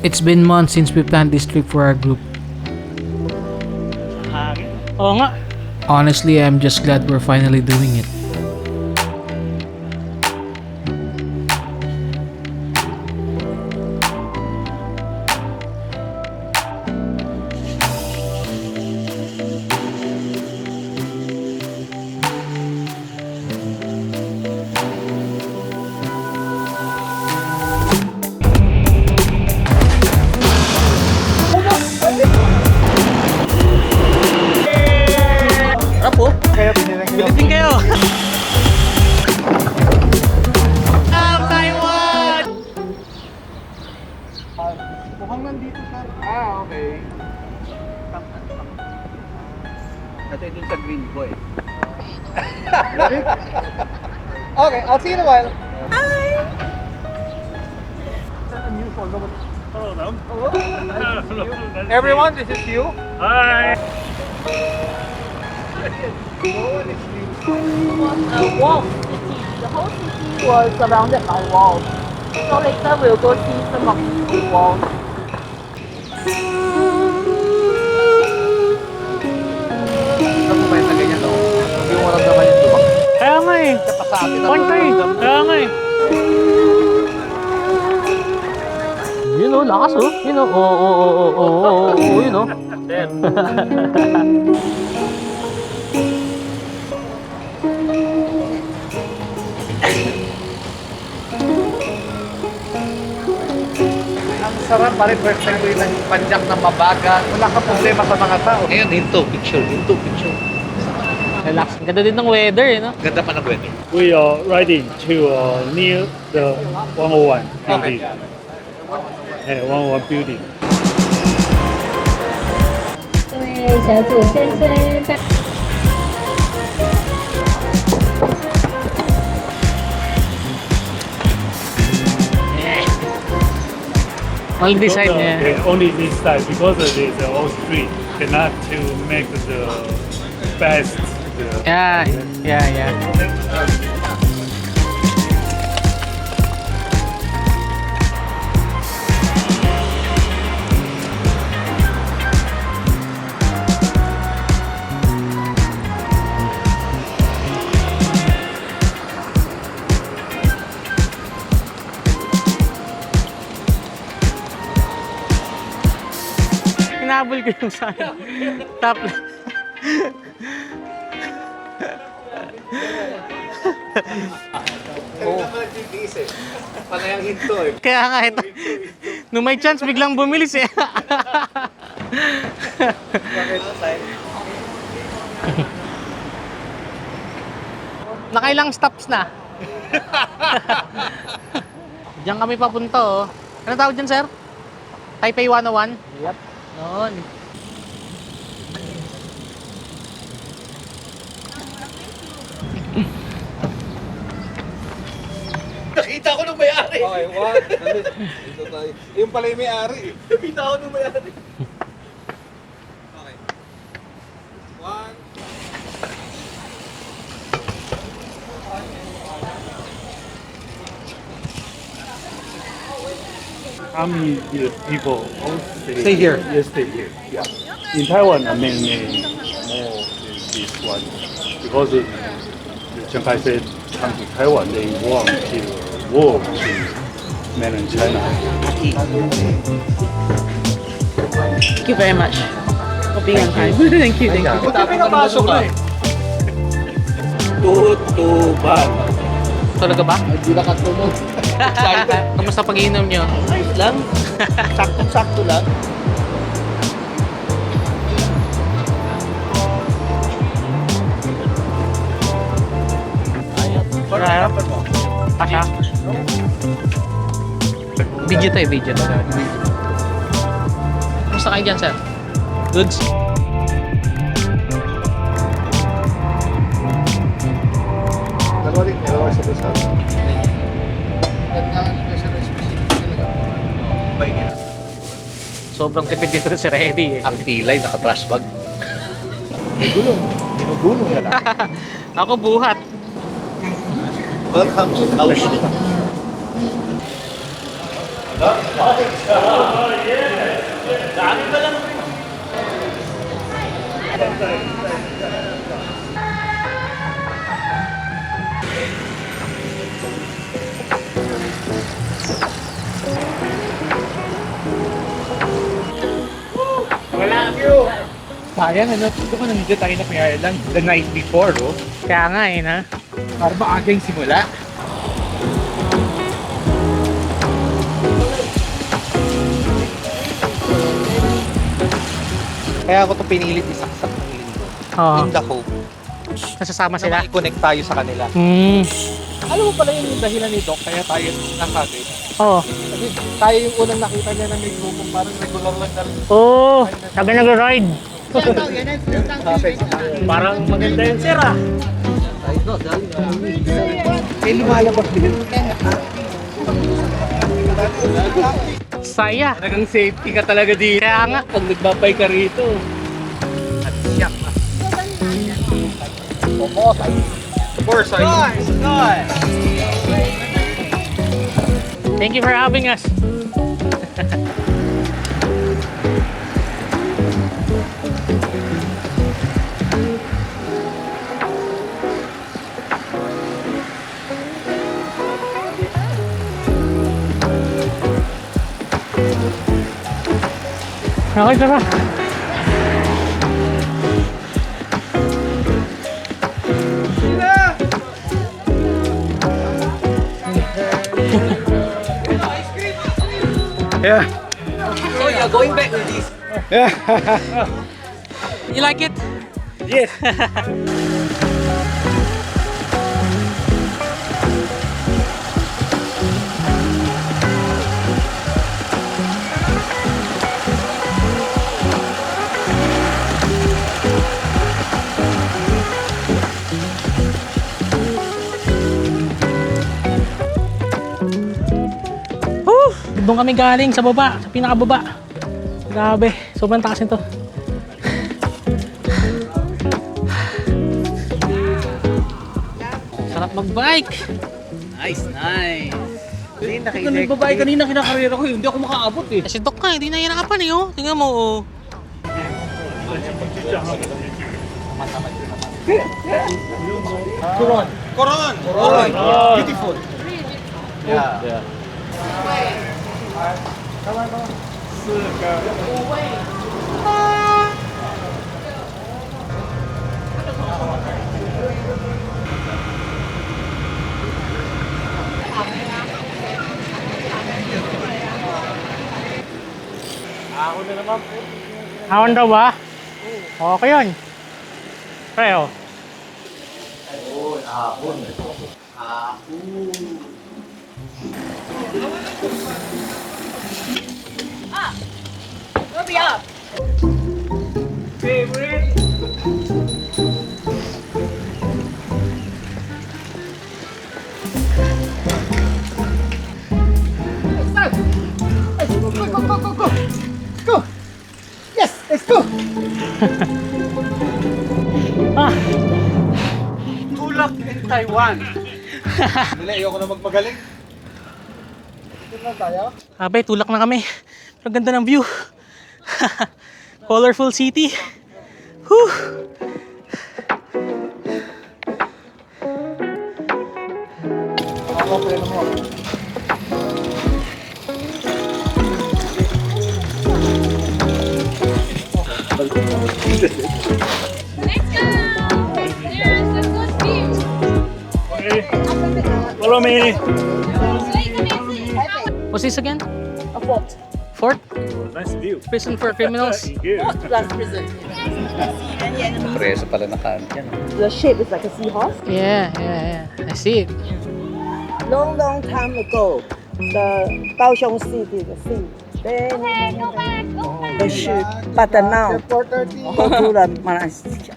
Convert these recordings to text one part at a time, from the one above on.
It's been months since we planned this trip for our group. Oo nga. Honestly, I'm just glad we're finally doing it. Pilitin kayo! Taiwan! Mukhang nandito sa... okay. Ito yung sa green boy. Okay, I'll see you in a while. Hi! Is that a new phone? Hello. Hello? Everyone, this is you? Hi! No one is new. Wall city. The whole city was surrounded by walls. So later we'll go see some of these walls. Ano ba yung ganyan, no? Hindi mo maramdaman yung lubak. Kaya nga eh. Sa atin na Point eh. Kaya nga eh. Yun o, lakas o. Yun o, yun o. Ang sarap pa rin, first time ko yung panjak na mabagal. Wala ka problema sa mga tao. Ngayon, hinto, picture. Relax. Ganda din ng weather eh, no? Ganda pa ng weather. We are riding to near the 101 building. Okay. 101 building. 各位小姐先生，大 Only this side niya. Only this side because of this all street cannot to make the best. Yeah. Hinabol ko yung sa top. Oo. GPS eh. Panay ang hinto eh. Kaya nga ito. Nung may chance, biglang bumilis eh. Nakailang stops na. Diyan kami papunta oh. Ano tawag dyan, sir? Taipei 101? Yep. Noon. Nakita ko nung may-ari. Okay, what? Dito tayo. Yung pala yung may-ari. Nakita ko nung may-ari. Okay. One. How many people Stay here. Yes, stay here. Yeah. In Taiwan, mainly more this one because the Chiang Kai-shek come to Taiwan, they want to walk to mainland China. Thank you very much for being on time. Thank you. Buti pinapasok ka. Tutuban. Talaga ba? Hindi na katulog. Kamusta pag-iinom nyo? Ayos lang. Saktong-sakto lang. Kaya? Kasha? Video tayo, video. Kamusta kayo dyan, sir? Goods? Dalawa sa basa. Sobrang tipid dito si Reddy eh. Ang pilay, naka-trash bag. May gulong. Ginugulong na lang. Ako buhat. Welcome to Kaohsiung. Sayang, ano? Ito ko nandito tayo na Pier Island the night before, oh. Kaya nga eh, na? Para ba aging simula? Kaya ako to pinilit isaksak ng linggo. Oo. In the hope Nasasama na sila. mai-connect tayo sa kanila. Hmm. Alam mo pala yung dahilan ni Doc kaya tayo nasabi. Oo. Kasi tayo yung unang nakita niya na may grupong parang regular lang na Oo. Sabi nag-ride. parang maganda yun, sir ah. Eh, lumalabas din. Saya. Talagang safety ka talaga dito. Kaya nga. Pag nagbabay ka rito. At siyak ah. Foresight. Thank you for having us. Okay, tara. Yeah. So you're going back with this? You like it? Yes. Doon kami galing sa baba, sa pinakababa. Grabe, sobrang taas nito. Sarap mag-bike. Nice. Kung nagbabay kanina kinakarera ko, hindi ako makaabot eh. Kasi Doc ka, hindi nahihirapan eh, oh. Tingnan mo, oh. Coron. Beautiful. Yeah. Ahon daw ba? Okay yun. Pero, Tulak in Taiwan. Dali, ayoko na magpagaling. abe, tulak na kami. Ang ganda ng view. Colorful city. Whew. Follow me. What's this again? A fort. Fort? Nice view. Prison for criminals? Thank you. Fort plus prison. Preso pala nakaano yan. The shape is like a seahorse. Yeah. I see it. Long time ago, the Kaohsiung city, the sea, the ship. But now, go to the Malaysia.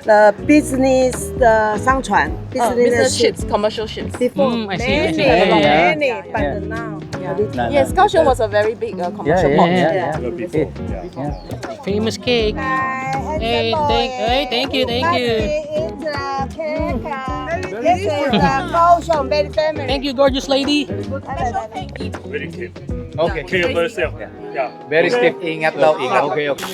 The business, the 商船, Business ships, commercial ships. Before, I see. many, but now, Yes, Kaohsiung was a very big commercial port. Before. Yeah. Famous cake. Hey, thank you. This is Kaohsiung, very famous. Thank you, gorgeous lady. Very careful. Okay. Care of yourself. Yeah. Very stiff. Ingat daw, ingat. Okay, okay.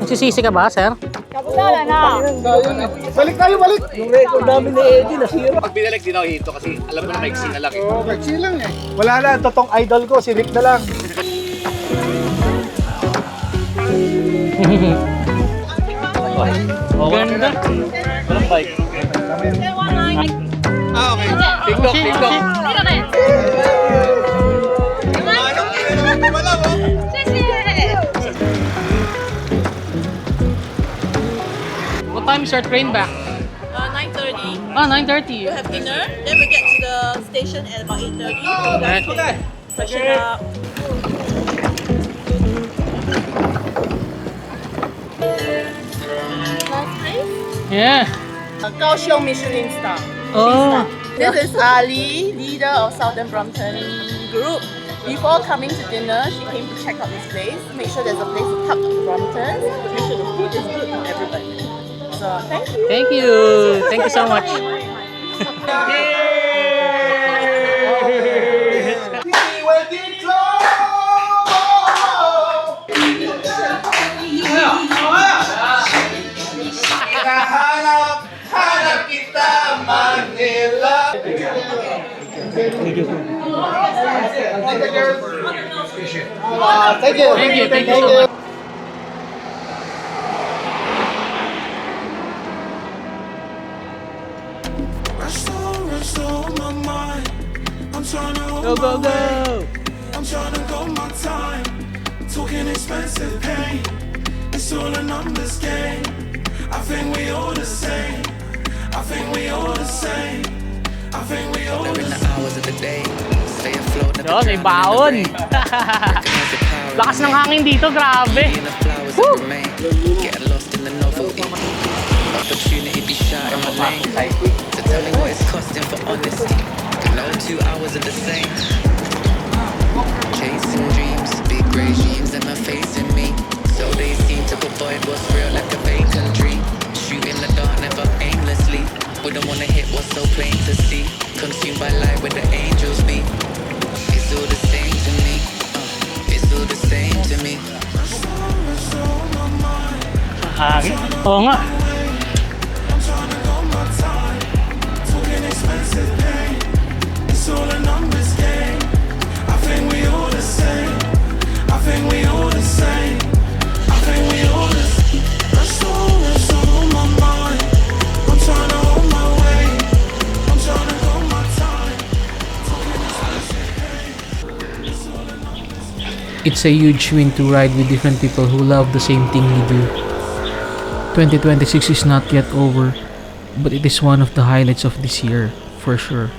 Nagsisisi ka ba, sir? Balik tayo, balik! Yung record namin ni Eddie nasira. Pag binalik din ako dito kasi alam ko na maiksi na lang eh. Oo, kachi lang eh. Wala na, totoong idol ko, si Rick na lang. Ganda. Walang bike. Ah, okay. TikTok, TikTok. What time is our train back? 9:30. Ah, 9:30. We'll have dinner. Then we'll get to the station at about 8:30. Okay. Freshen up. Nice place. Yeah. Kaohsiung Michelin star. Oh. This is Ali, leader of Southern Brompton group. Before coming to dinner, she came to check out this place, make sure there's a place to park at Brompton, make sure the food is good for everybody. So thank you. Thank you. Thank you so much. Hanap kita Manila. Thank you. Thank you. Thank you so much. Go, go, go! I'm trying to go my time. Talking expensive pain. It's all a numbers game. I think we all the same. I think we all the same. I think we all the same. Hours of the day. Stay afloat. Yun, may baon. Lakas ng hangin dito, grabe. Woo! Get lost in the novelty. Opportunity be shot in my lane. So tell me what it's costing for honesty. No 2 hours are the same. Chasing dreams, big regimes that are facing me. So they seem to avoid what's real like a vacant dream. Shooting the dark, never aimlessly. Wouldn't wanna hit what's so plain to see. Consumed by light where the angels be. It's all the same to me. It's all the same to me. Hangin. Oo nga. I'm trying to go my time. Talking expensive pain. It's all a numbers game. I think we all the same. I think we all the same. I think we all the same. That's all on my mind. I'm trying to hold my way. I'm trying to go my time. Talking expensive pain. It's all a numbers game. It's a huge win to ride with different people who love the same thing we do. 2026 is not yet over, but it is one of the highlights of this year, for sure.